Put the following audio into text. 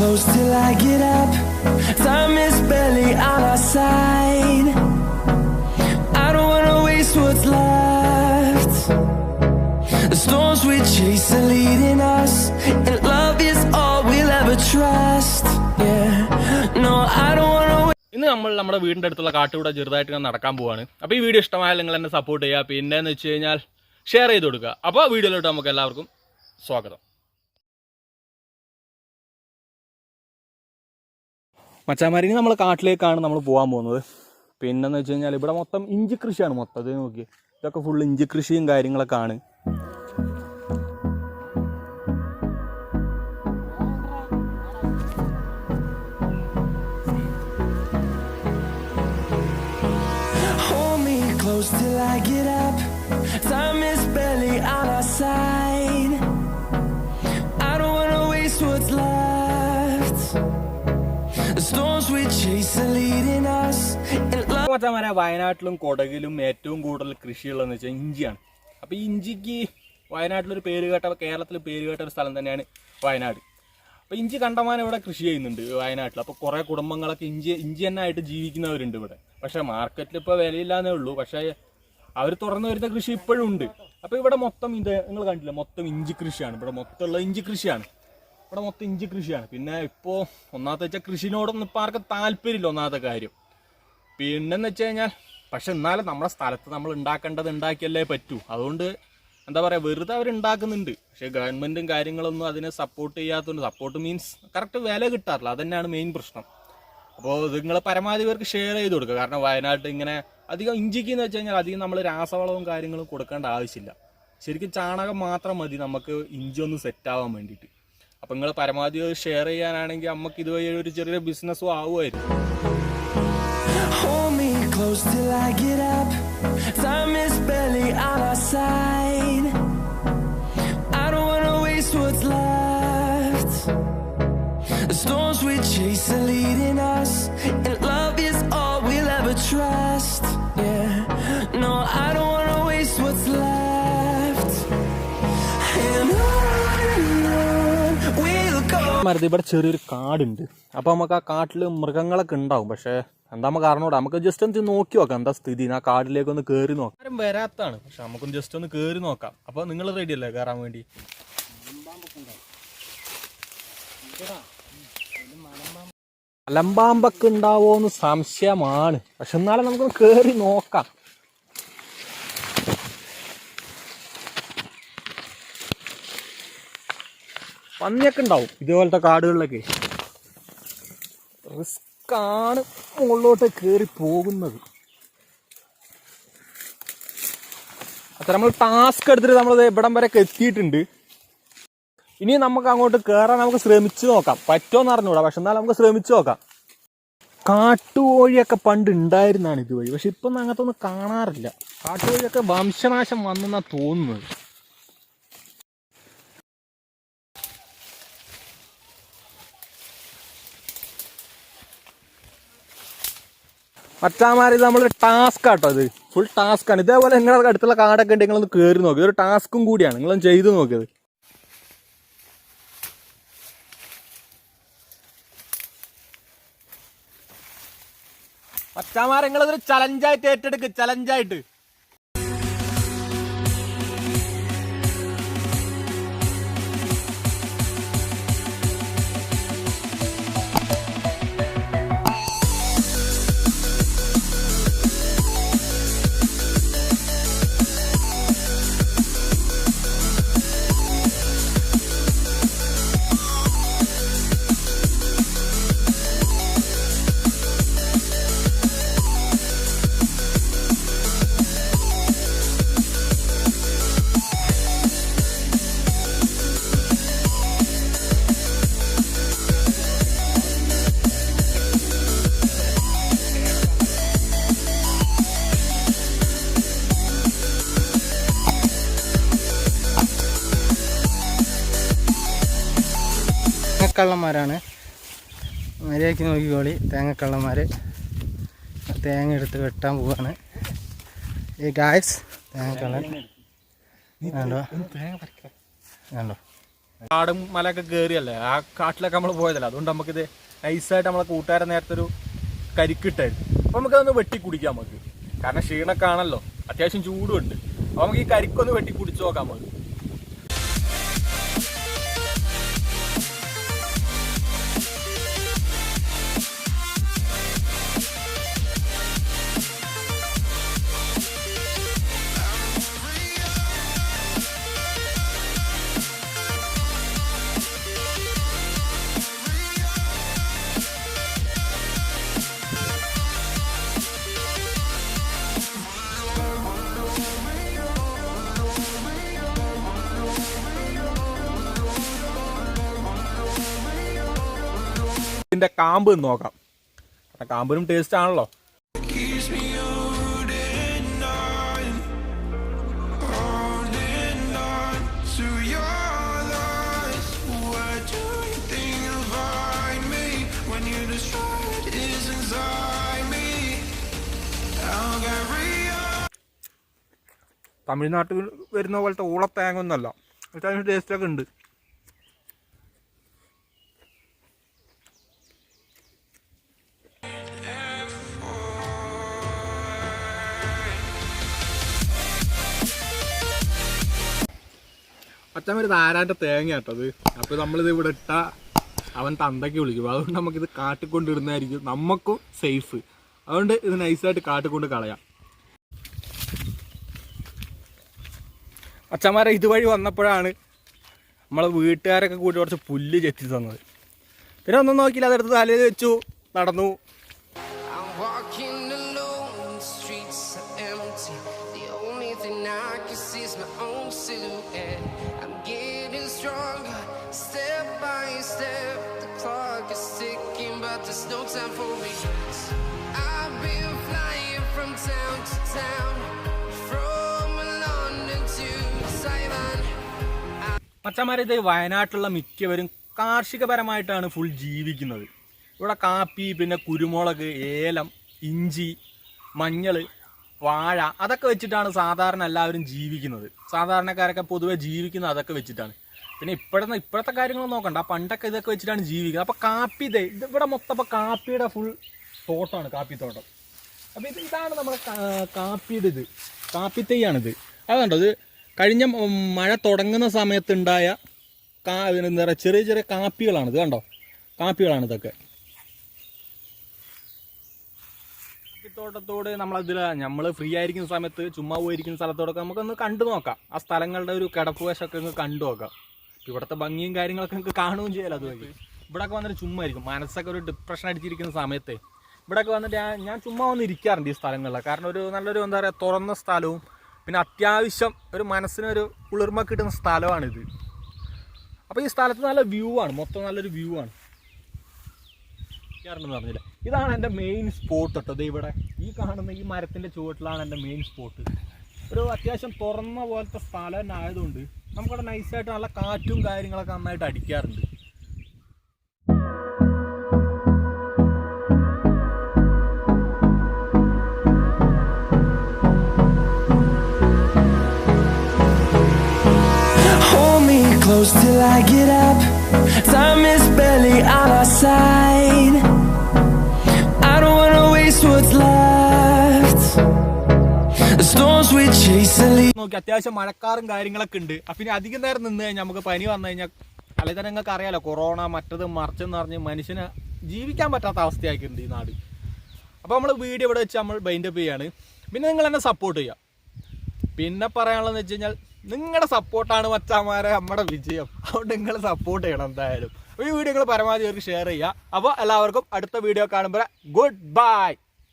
close till I get up. Time is barely on our side. I don't wanna waste what's left. The storms we chase are leading us, and love is all we'll ever trust. Yeah, no, I don't wanna wait. ഇന്ന് നമ്മൾ നമ്മുടെ വീടിൻ്റെ അടുത്തുള്ള കാട്ടിലൂടെ ചെറുതായിട്ട് ഞാൻ നടക്കാൻ പോവാണ്. അപ്പോൾ ഈ വീഡിയോ ഇഷ്ടമായാൽ നിങ്ങൾ എന്നെ സപ്പോർട്ട് ചെയ്യുക. പിന്നെയെന്ന് വെച്ച് കഴിഞ്ഞാൽ ഷെയർ ചെയ്ത് കൊടുക്കുക. അപ്പോൾ വീഡിയോയിലോട്ട് നമുക്ക് എല്ലാവർക്കും സ്വാഗതം. മച്ചാമാരി നമ്മൾ കാട്ടിലേക്കാണ് നമ്മൾ പോകാൻ പോകുന്നത്. പിന്നെന്ന് വെച്ച് കഴിഞ്ഞാൽ ഇവിടെ മൊത്തം ഇഞ്ചി കൃഷിയാണ്. മൊത്തം ഇത് നോക്കി, ഇതൊക്കെ ഫുൾ ഇഞ്ചി കൃഷിയും കാര്യങ്ങളൊക്കെ ആണ്. Close till I get up. Time is barely on our side. I don't wanna waste what's left. The storms we chase are leading us. വയനാട്ടിലും കൊടകിലും ഏറ്റവും കൂടുതൽ കൃഷിയുള്ളതെന്ന് വെച്ചാൽ ഇഞ്ചിയാണ്. അപ്പോൾ ഈ ഇഞ്ചിക്ക് വയനാട്ടിലൊരു പേര് കേട്ട, കേരളത്തിൽ പേര് കേട്ട ഒരു സ്ഥലം തന്നെയാണ് വയനാട്. അപ്പോൾ ഇഞ്ചി കണ്ടമാനം ഇവിടെ കൃഷി ചെയ്യുന്നുണ്ട് വയനാട്ടിൽ. അപ്പോൾ കുറേ കുടുംബങ്ങളൊക്കെ ഇഞ്ചി തന്നെ ആയിട്ട് ജീവിക്കുന്നവരുണ്ട് ഇവിടെ. പക്ഷേ മാർക്കറ്റിൽ ഇപ്പോൾ വിലയില്ലാന്നേ ഉള്ളൂ. പക്ഷേ അവർ തുറന്നു വരുന്ന കൃഷി ഇപ്പോഴും ഉണ്ട്. അപ്പോൾ ഇവിടെ മൊത്തം ഇത് നിങ്ങൾ കണ്ടില്ല, മൊത്തം ഇഞ്ചി കൃഷിയാണ്. ഇവിടെ മൊത്തമുള്ള ഇഞ്ചി കൃഷിയാണ്. ഇവിടെ മൊത്തം ഇഞ്ചി കൃഷിയാണ്. പിന്നെ ഇപ്പോൾ ഒന്നാമത്തെ വെച്ചാൽ കൃഷിനോടൊന്നും ഇപ്പോൾ ആർക്കും താല്പര്യമില്ല, ഒന്നാമത്തെ കാര്യം. പിന്നെന്ന് വെച്ച് കഴിഞ്ഞാൽ പക്ഷെ എന്നാലും നമ്മുടെ സ്ഥലത്ത് നമ്മൾ ഉണ്ടാക്കേണ്ടത് ഉണ്ടാക്കിയല്ലേ പറ്റൂ. അതുകൊണ്ട് എന്താ പറയുക, വെറുതെ അവരുണ്ടാക്കുന്നുണ്ട്. പക്ഷേ ഗവൺമെൻറ്റും കാര്യങ്ങളൊന്നും അതിനെ സപ്പോർട്ട് ചെയ്യാത്തതുകൊണ്ട്, സപ്പോർട്ട് മീൻസ് കറക്റ്റ് വില കിട്ടാറില്ല. അതന്നെയാണ് മെയിൻ പ്രശ്നം. അപ്പോൾ നിങ്ങൾ പരമാവധി പേർക്ക് ഷെയർ ചെയ്ത് കൊടുക്കുക. കാരണം വയനാട്ടിൽ ഇങ്ങനെ അധികം ഇഞ്ചിക്ക് എന്ന് വെച്ച് കഴിഞ്ഞാൽ അധികം നമ്മൾ രാസവളവും കാര്യങ്ങളും കൊടുക്കേണ്ട ആവശ്യമില്ല. ശരിക്കും ചാണകം മാത്രം മതി നമുക്ക് ഇഞ്ചി ഒന്ന് സെറ്റാവാൻ വേണ്ടിയിട്ട്. അപ്പോൾ നിങ്ങൾ പരമാവധി ഷെയർ ചെയ്യാനാണെങ്കിൽ നമുക്ക് ഇതുവഴി ഒരു ചെറിയൊരു ബിസിനസ്സും ആവുമായിരുന്നു. Close till I get up. Time is barely on our side. I don't wanna waste what's left. The storms we chase are leading us, and love is all we'll ever trust. Yeah, no, I don't wanna waste what's left. And on we'll go. ഇവിടെ ചെറിയൊരു കാടുണ്ട്. അപ്പോൾ നമുക്ക് ആ കാട്ടിൽ മൃഗങ്ങളൊക്കെ ഉണ്ടാവും. പക്ഷേ എന്താകുമ്പോൾ കാരണോടെ നമുക്ക് ജസ്റ്റ് ഒന്ന് നോക്കി നോക്കാം എന്താ സ്ഥിതി. ആ കാട്ടിലേക്ക് ഒന്ന് കയറി നോക്കാം. ആരും വരാത്താണ്, പക്ഷെ നമുക്കൊന്ന് ജസ്റ്റ് ഒന്ന് കയറി നോക്കാം. അപ്പോൾ നിങ്ങൾ റെഡി അല്ലേ കയറാൻ വേണ്ടി? മലമ്പാമ്പൊക്കെ ഉണ്ടാവോന്ന് സംശയമാണ്. പക്ഷെ എന്നാലും നമുക്കൊന്ന് കയറി നോക്കാം. പന്നിയൊക്കെ ഉണ്ടാവും ഇതുപോലത്തെ കാടുകളിലൊക്കെ. റിസ്ക്കാണ് മുകളിലോട്ട് കയറി പോകുന്നത്. അത്ര നമ്മൾ ടാസ്ക് എടുത്തിട്ട് നമ്മൾ ഇവിടം വരെ എത്തിയിട്ടുണ്ട്. ഇനി നമുക്ക് അങ്ങോട്ട് കയറാൻ നമുക്ക് ശ്രമിച്ചു നോക്കാം. പറ്റുമോന്ന് അറിഞ്ഞൂടാ, പക്ഷെ എന്നാലും നമുക്ക് ശ്രമിച്ചു നോക്കാം. കാട്ടുകോഴിയൊക്കെ പണ്ട് ഉണ്ടായിരുന്നാണ് ഇതുവഴി. പക്ഷെ ഇപ്പം അങ്ങനത്തെ ഒന്നും കാണാറില്ല. കാട്ടുകോഴിയൊക്കെ വംശനാശം വന്നെന്നാണ് തോന്നുന്നത്. മച്ചാമാരി നമ്മളൊരു ടാസ്ക് ആട്ടോ, അത് ഫുൾ ടാസ്ക്കാണ്. ഇതേപോലെ നിങ്ങളുടെ അടുത്തുള്ള കാടൊക്കെ ഉണ്ടെങ്കിൽ നിങ്ങളൊന്ന് കയറി നോക്കി. ഇതൊരു ടാസ്കും കൂടിയാണ്, നിങ്ങളൊന്ന് ചെയ്ത് നോക്കിയത്. മച്ചാമാരി നിങ്ങളതൊരു ചലഞ്ചായിട്ട് ഏറ്റെടുക്ക്, ചലഞ്ചായിട്ട്. തേങ്ങക്കള്ളന്മാരാണ്. മര്യാദയ്ക്ക് നോക്കിക്കോളി. തേങ്ങക്കള്ളന്മാർ തേങ്ങ എടുത്ത് വെട്ടാൻ പോവാണ്. ഈ ഗായ്സ് തേങ്ങക്കള്ളൻ കണ്ടോ കണ്ടോ. കാടും മലയൊക്കെ കയറിയല്ലേ, ആ കാട്ടിലൊക്കെ നമ്മൾ പോയതല്ലേ, അതുകൊണ്ട് നമുക്കിത് നൈസായിട്ട് നമ്മളെ കൂട്ടുകാരെ നേരത്തെ ഒരു കരിക്കിട്ടായിരുന്നു. അപ്പോൾ നമുക്കതൊന്ന് വെട്ടി കുടിക്കാം നമുക്ക്, കാരണം ക്ഷീണമൊക്കെ ആണല്ലോ, അത്യാവശ്യം ചൂടുമുണ്ട്. അപ്പോൾ നമുക്ക് ഈ കരിക്കൊന്ന് വെട്ടി കുടിച്ചു നോക്കാം നമുക്ക്. ഇതിൻ്റെ കാമ്പ് നോക്കാം, കാമ്പിനും ടേസ്റ്റ് ആണല്ലോ. തമിഴ്നാട്ടിൽ വരുന്ന പോലത്തെ ഊളത്തേങ്ങ ഒന്നല്ല, അത്യാവശ്യം ടേസ്റ്റൊക്കെ ഉണ്ട്. അച്ഛൻ ഒരു ആരാൻ്റെ തേങ്ങ കേട്ടത്. അപ്പോൾ നമ്മളിത് ഇവിടെ ഇട്ടാൽ അവൻ തന്തയ്ക്ക് വിളിക്കും, അതുകൊണ്ട് നമുക്കിത് കാട്ടിക്കൊണ്ടിടുന്നതായിരിക്കും നമുക്കും സേഫ്. അതുകൊണ്ട് ഇത് നൈസായിട്ട് കാട്ടിക്കൊണ്ട് കളയാം. അച്ഛന്മാരെ ഇതുവഴി വന്നപ്പോഴാണ് നമ്മളെ വീട്ടുകാരൊക്കെ കൂടി കുറച്ച് പുല്ല് ചെത്തി തന്നത്. പിന്നെ ഒന്നും നോക്കിയില്ല, അതെടുത്ത് തലയിൽ വെച്ചു നടന്നു. There's no time for regrets. I've been flying from town to town, from London to Taiwan. മച്ചന്മാരെ, ഇത് വയനാട്ടിലുള്ള മിക്കവരും കാർഷികപരമായിട്ടാണ് ഫുൾ ജീവിക്കുന്നത്. ഇവിടെ കാപ്പി, പിന്നെ കുരുമുളക്, ഏലം, ഇഞ്ചി, മഞ്ഞൾ, വാഴ, അതൊക്കെ വെച്ചിട്ടാണ് സാധാരണ എല്ലാവരും ജീവിക്കുന്നത്. സാധാരണക്കാരൊക്കെ പൊതുവെ ജീവിക്കുന്നത് അതൊക്കെ വെച്ചിട്ടാണ്. പിന്നെ ഇപ്പോഴത്തെ കാര്യങ്ങൾ നോക്കണ്ട, പണ്ടൊക്കെ ഇതൊക്കെ വെച്ചിട്ടാണ് ജീവിക്കുന്നത്. അപ്പോൾ കാപ്പി ഇത് ഇവിടെ മൊത്തം ഇപ്പോൾ കാപ്പിയുടെ ഫുൾ തോട്ടമാണ്, കാപ്പിത്തോട്ടം. അപ്പോൾ ഇതാണ് നമ്മുടെ കാപ്പിയുടെ കാപ്പിത്തൈയാണിത്. അതുകൊണ്ടോ, ഇത് കഴിഞ്ഞ മഴ തുടങ്ങുന്ന സമയത്തുണ്ടായ എന്താ പറയുക, ചെറിയ ചെറിയ കാപ്പികളാണിത്. കണ്ടോ, കാപ്പികളാണ് ഇതൊക്കെ. കാപ്പിത്തോട്ടത്തോട് നമ്മൾ ഫ്രീ ആയിരിക്കുന്ന സമയത്ത് ചുമ്മാ പോയിരിക്കുന്ന സ്ഥലത്തോടൊക്കെ നമുക്കൊന്ന് കണ്ടു നോക്കാം. ആ സ്ഥലങ്ങളുടെ ഒരു കിടപ്പുവശമൊക്കെ ഒന്ന് കണ്ടു നോക്കാം. ഇവിടുത്തെ ഭംഗിയും കാര്യങ്ങളൊക്കെ നമുക്ക് കാണുകയും ചെയ്യാലോ. അതുവഴി ഇവിടെയൊക്കെ വന്നിട്ട് ചുമ്മാ ഇരിക്കും, മനസ്സൊക്കെ ഒരു ഡിപ്രഷൻ അടിച്ചിരിക്കുന്ന സമയത്ത് ഇവിടെയൊക്കെ വന്നിട്ട് ഞാൻ ചുമ്മാ വന്ന് ഇരിക്കാറുണ്ട് ഈ സ്ഥലങ്ങളിലാണ്. കാരണം ഒരു നല്ലൊരു എന്താ പറയുക, തുറന്ന സ്ഥലവും പിന്നെ അത്യാവശ്യം ഒരു മനസ്സിനൊരു കുളിർമ കിട്ടുന്ന സ്ഥലമാണിത്. അപ്പോൾ ഈ സ്ഥലത്ത് നല്ല വ്യൂ ആണ്, മൊത്തം നല്ലൊരു വ്യൂ ആണ്. ഇരിക്കാറുണ്ടെന്ന് പറഞ്ഞില്ല, ഇതാണ് എൻ്റെ മെയിൻ സ്പോട്ട് കേട്ടോ. ഇത് ഇവിടെ ഈ കാണുന്ന ഈ മരത്തിൻ്റെ ചുവട്ടിലാണ് എൻ്റെ മെയിൻ സ്പോട്ട്. ഒരു അത്യാവശ്യം തുറന്ന പോലത്തെ സ്ഥലം തന്നെ ആയതുകൊണ്ട് നമുക്കവിടെ നൈസായിട്ട് നല്ല കാറ്റും കാര്യങ്ങളൊക്കെ നന്നായിട്ട് അടിക്കാറുണ്ട്. Hold me close till I get up. Time is barely on our side. I don't wanna waste what's left. The storms we chase and leave. നോക്കി അത്യാവശ്യം മഴക്കാറും കാര്യങ്ങളൊക്കെ ഉണ്ട്. പിന്നെ അധികം നേരം നിന്ന് കഴിഞ്ഞാൽ നമുക്ക് പനി വന്നു കഴിഞ്ഞാൽ അല്ലെങ്കിൽ തന്നെ നിങ്ങൾക്ക് അറിയാലോ, കൊറോണ മറ്റത് മറിച്ചെന്ന് പറഞ്ഞ് മനുഷ്യന് ജീവിക്കാൻ പറ്റാത്ത അവസ്ഥയാക്കിയിട്ടുണ്ട് ഈ നാട്. അപ്പോൾ നമ്മൾ വീഡിയോ ഇവിടെ വെച്ച് നമ്മൾ ബൈൻഡപ്പ് ചെയ്യാണ്. പിന്നെ നിങ്ങൾ എന്നെ സപ്പോർട്ട് ചെയ്യുക. പിന്നെ പറയാനുള്ളതെന്ന് വെച്ച് കഴിഞ്ഞാൽ നിങ്ങളുടെ സപ്പോർട്ടാണ് മച്ചാന്മാരെ നമ്മുടെ വിജയം. അതുകൊണ്ട് നിങ്ങൾ സപ്പോർട്ട് ചെയ്യണം എന്തായാലും. ഈ വീഡിയോ നിങ്ങൾ പരമാവധി അവർക്ക് ഷെയർ ചെയ്യുക. അപ്പോൾ എല്ലാവർക്കും അടുത്ത വീഡിയോ കാണുമ്പോൾ ഗുഡ് ബൈ.